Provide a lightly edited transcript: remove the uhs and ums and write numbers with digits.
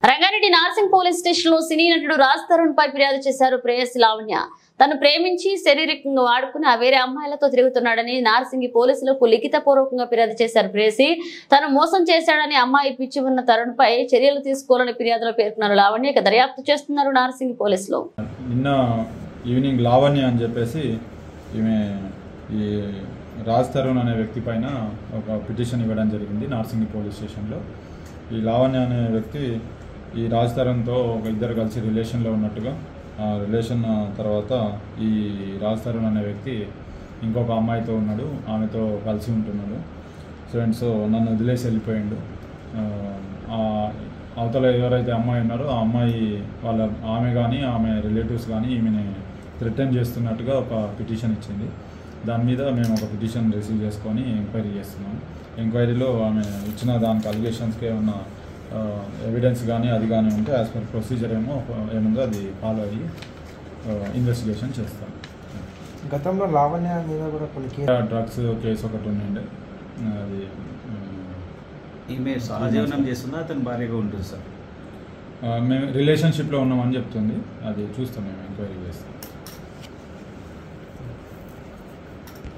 Rangareddy Narsingi police station లో సినీ నటుడు రాజ్ తరుణ్ పై ఫిర్యాదు చేశారు ప్రేయసి లావణ్య. తను ప్రేమించి శారీరకంగా వాడుకుని వేరే అమ్మాయిలతో తిరుగుతున్నాడని నార్సింగి పోలీసులకు లిఖిత పూర్వకంగా ఫిర్యాదు చేశారు ప్రేయసి. తను మోసం చేశాడని అమ్మాయి పిచ్చి ఉన్న తరుణ్ పై చర్యలు తీసుకోవాలని ఫిర్యాదులో పేర్కొన్నారు లావణ్య. ఇక దర్యాప్తు చేస్తున్నారు నార్సింగి పోలీసులు. నిన్న ఈవినింగ్ లావణ్య అని చెప్పేసి ఈమె ఈ రాజ్ తరుణ్ అనే వ్యక్తి పైన ఒక పిటిషన్ ఇవ్వడం జరిగింది నార్సింగి పోలీస్ స్టేషన్లో. ఈ లావణ్య అనే వ్యక్తి ఈ రాజ్ తరుణ్తో ఒక ఇద్దరు కలిసి రిలేషన్లో ఉన్నట్టుగా, ఆ రిలేషన్ తర్వాత ఈ రాజ్ తరుణ్ అనే వ్యక్తి ఇంకొక అమ్మాయితో ఉన్నాడు, ఆమెతో కలిసి ఉంటున్నాడు. సో నన్ను వదిలేసి వెళ్ళిపోయిండు. అవతల ఎవరైతే అమ్మాయి ఉన్నారో ఆ అమ్మాయి ఆమె కానీ ఆమె రిలేటివ్స్ కానీ ఈమెని థ్రెటన్ చేస్తున్నట్టుగా ఒక పిటిషన్ ఇచ్చింది. దాని మీద మేము ఒక పిటిషన్ రిసీవ్ చేసుకొని ఎంక్వైరీ చేస్తున్నాం. ఎంక్వైరీలో ఆమె ఇచ్చిన దానికి అలిగేషన్స్కి ఏమన్నా ఎవిడెన్స్ కానీ అది కానీ ఉంటే యాజ్ పర్ ప్రొసీజర్ ఏముందో అది ఫాలో అయ్యి ఇన్వెస్టిగేషన్ చేస్తాం. గతంలో లావణ్య మీద కూడా కొన్ని డ్రగ్స్ కేసు ఒకటి ఉండే, అది ఈమె సహజీవనం చేస్తుందా అతను భార్యగా ఉంటుంది సార్? మేము రిలేషన్షిప్లో ఉన్నామని చెప్తుంది. అది చూస్తాం, మేము ఎంక్వైరీ చేస్తాం.